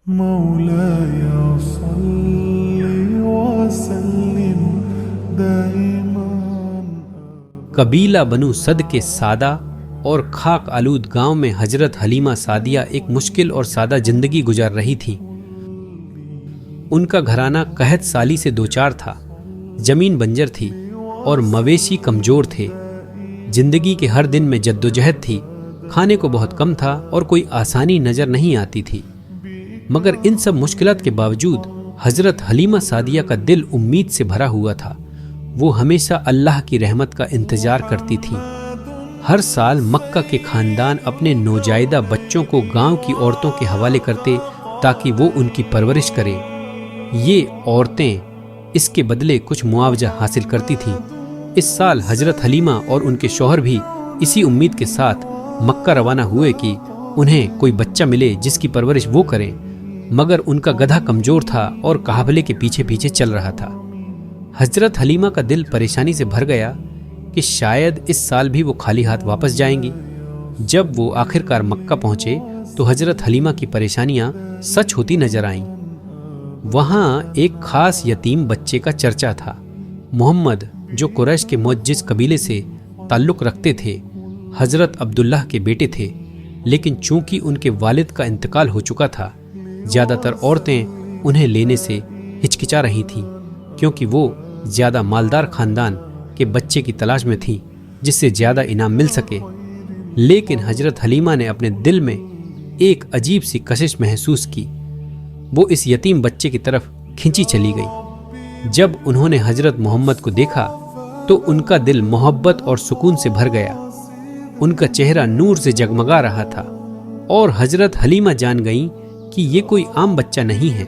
مولاي صل وسلم دائما. قبیلہ بنو سد کے سادہ اور خاک آلود گاؤں میں حضرت حلیمہ سعدیہ ایک مشکل اور سادہ زندگی گزار رہی تھیں. ان کا گھرانہ قحط سالی سے دوچار تھا، زمین بنجر تھی اور مویشی کمزور تھے. زندگی کے ہر دن میں جدوجہد تھی، کھانے کو بہت کم تھا اور کوئی آسانی نظر نہیں آتی تھی. مگر ان سب مشکلات کے باوجود حضرت حلیمہ سعدیہ کا دل امید سے بھرا ہوا تھا. وہ ہمیشہ اللہ کی رحمت کا انتظار کرتی تھیں. ہر سال مکہ کے خاندان اپنے نوزائیدہ بچوں کو گاؤں کی عورتوں کے حوالے کرتے تاکہ وہ ان کی پرورش کریں. یہ عورتیں اس کے بدلے کچھ معاوضہ حاصل کرتی تھیں. اس سال حضرت حلیمہ اور ان کے شوہر بھی اسی امید کے ساتھ مکہ روانہ ہوئے کہ انہیں کوئی بچہ ملے جس کی پرورش وہ کریں. مگر ان کا گدھا کمزور تھا اور قافلے کے پیچھے پیچھے چل رہا تھا. حضرت حلیمہ کا دل پریشانی سے بھر گیا کہ شاید اس سال بھی وہ خالی ہاتھ واپس جائیں گی. جب وہ آخرکار مکہ پہنچے تو حضرت حلیمہ کی پریشانیاں سچ ہوتی نظر آئیں. وہاں ایک خاص یتیم بچے کا چرچا تھا. محمد، جو قریش کے معجز قبیلے سے تعلق رکھتے تھے، حضرت عبداللہ کے بیٹے تھے. لیکن چونکہ ان کے والد کا انتقال ہو چکا تھا، زیادہ تر عورتیں انہیں لینے سے ہچکچا رہی تھیں، کیونکہ وہ زیادہ مالدار خاندان کے بچے کی تلاش میں تھیں جس سے زیادہ انعام مل سکے. لیکن حضرت حلیمہ نے اپنے دل میں ایک عجیب سی کشش محسوس کی. وہ اس یتیم بچے کی طرف کھینچی چلی گئی. جب انہوں نے حضرت محمد کو دیکھا تو ان کا دل محبت اور سکون سے بھر گیا. ان کا چہرہ نور سے جگمگا رہا تھا اور حضرت حلیمہ جان گئیں کہ یہ کوئی عام بچہ نہیں ہے.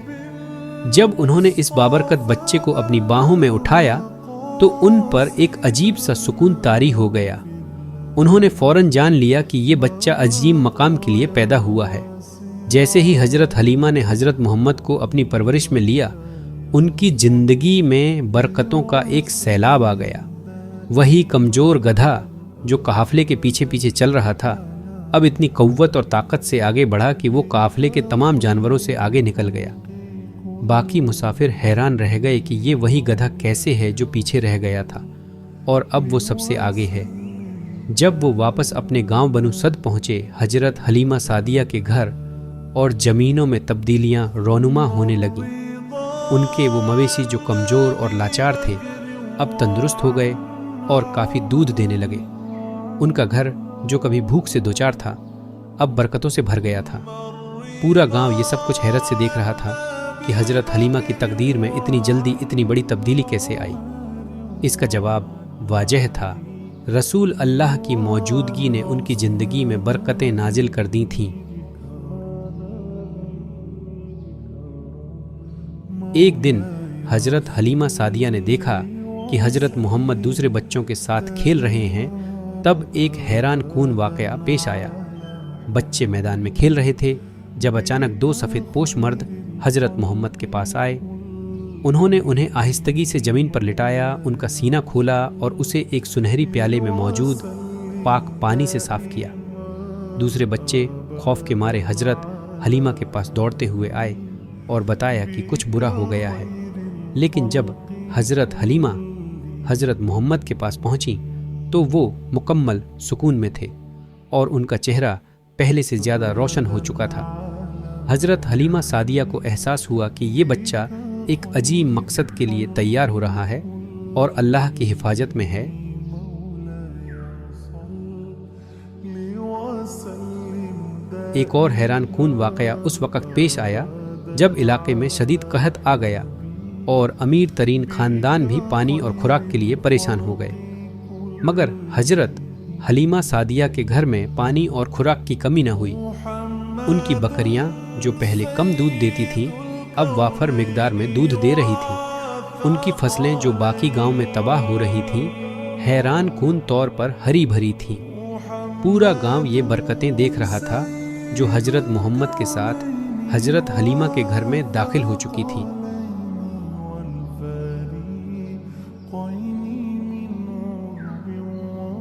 جب انہوں نے اس بابرکت بچے کو اپنی باہوں میں اٹھایا تو ان پر ایک عجیب سا سکون طاری ہو گیا. انہوں نے فوراً جان لیا کہ یہ بچہ عظیم مقام کے لیے پیدا ہوا ہے. جیسے ہی حضرت حلیمہ نے حضرت محمد کو اپنی پرورش میں لیا، ان کی زندگی میں برکتوں کا ایک سیلاب آ گیا. وہی کمزور گدھا جو قافلے کے پیچھے پیچھے چل رہا تھا، اب اتنی قوت اور طاقت سے آگے بڑھا کہ وہ قافلے کے تمام جانوروں سے آگے نکل گیا. باقی مسافر حیران رہ گئے کہ یہ وہی گدھا کیسے ہے جو پیچھے رہ گیا تھا اور اب وہ سب سے آگے ہے. جب وہ واپس اپنے گاؤں بنو سد پہنچے، حضرت حلیمہ سعدیہ کے گھر اور زمینوں میں تبدیلیاں رونما ہونے لگیں. ان کے وہ مویشی جو کمزور اور لاچار تھے اب تندرست ہو گئے اور کافی دودھ دینے لگے. ان کا گھر جو کبھی بھوک سے دوچار تھا اب برکتوں سے بھر گیا تھا. پورا گاؤں یہ سب کچھ حیرت سے دیکھ رہا تھا کہ حضرت حلیمہ کی تقدیر میں اتنی جلدی اتنی بڑی تبدیلی کیسے آئی. اس کا جواب واضح تھا. رسول اللہ کی موجودگی نے ان کی زندگی میں برکتیں نازل کر دی تھیں. ایک دن حضرت حلیمہ سعدیہ نے دیکھا کہ حضرت محمد دوسرے بچوں کے ساتھ کھیل رہے ہیں. تب ایک حیران کن واقعہ پیش آیا. بچے میدان میں کھیل رہے تھے جب اچانک دو سفید پوش مرد حضرت محمد کے پاس آئے. انہوں نے انہیں آہستگی سے زمین پر لٹایا، ان کا سینہ کھولا اور اسے ایک سنہری پیالے میں موجود پاک پانی سے صاف کیا. دوسرے بچے خوف کے مارے حضرت حلیمہ کے پاس دوڑتے ہوئے آئے اور بتایا کہ کچھ برا ہو گیا ہے. لیکن جب حضرت حلیمہ حضرت محمد کے پاس پہنچی تو وہ مکمل سکون میں تھے اور ان کا چہرہ پہلے سے زیادہ روشن ہو چکا تھا. حضرت حلیمہ سعدیہ کو احساس ہوا کہ یہ بچہ ایک عظیم مقصد کے لیے تیار ہو رہا ہے اور اللہ کی حفاظت میں ہے. ایک اور حیران کن واقعہ اس وقت پیش آیا جب علاقے میں شدید قحط آ گیا اور امیر ترین خاندان بھی پانی اور خوراک کے لیے پریشان ہو گئے. مگر حضرت حلیمہ سعدیہ کے گھر میں پانی اور خوراک کی کمی نہ ہوئی. ان کی بکریاں جو پہلے کم دودھ دیتی تھیں اب وافر مقدار میں دودھ دے رہی تھیں. ان کی فصلیں جو باقی گاؤں میں تباہ ہو رہی تھیں حیران کن طور پر ہری بھری تھیں. پورا گاؤں یہ برکتیں دیکھ رہا تھا جو حضرت محمد کے ساتھ حضرت حلیمہ کے گھر میں داخل ہو چکی تھی.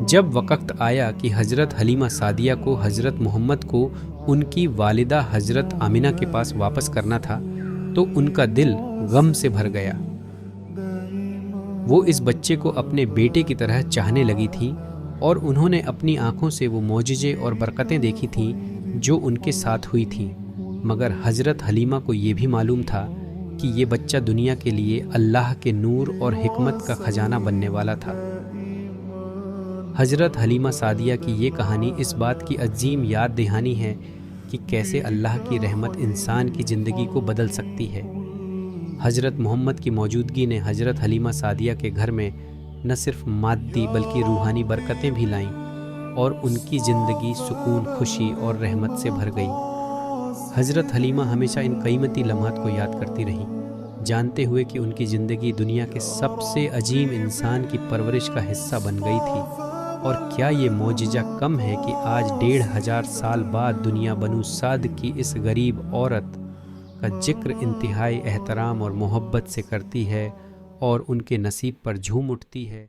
جب وقت آیا کہ حضرت حلیمہ سعدیہ کو حضرت محمد کو ان کی والدہ حضرت آمنہ کے پاس واپس کرنا تھا تو ان کا دل غم سے بھر گیا۔ وہ اس بچے کو اپنے بیٹے کی طرح چاہنے لگی تھیں اور انہوں نے اپنی آنکھوں سے وہ معجزے اور برکتیں دیکھی تھیں جو ان کے ساتھ ہوئی تھیں، مگر حضرت حلیمہ کو یہ بھی معلوم تھا کہ یہ بچہ دنیا کے لیے اللہ کے نور اور حکمت کا خزانہ بننے والا تھا۔ حضرت حلیمہ سعدیہ کی یہ کہانی اس بات کی عظیم یاد دہانی ہے کہ کیسے اللہ کی رحمت انسان کی زندگی کو بدل سکتی ہے۔ حضرت محمد کی موجودگی نے حضرت حلیمہ سعدیہ کے گھر میں نہ صرف مادی بلکہ روحانی برکتیں بھی لائیں اور ان کی زندگی سکون، خوشی اور رحمت سے بھر گئی۔ حضرت حلیمہ ہمیشہ ان قیمتی لمحات کو یاد کرتی رہیں، جانتے ہوئے کہ ان کی زندگی دنیا کے سب سے عظیم انسان کی پرورش کا حصہ بن گئی تھی۔ اور کیا یہ معجزہ کم ہے کہ آج 1500 سال بعد دنیا بنو سعد کی اس غریب عورت کا ذکر انتہائی احترام اور محبت سے کرتی ہے اور ان کے نصیب پر جھوم اٹھتی ہے۔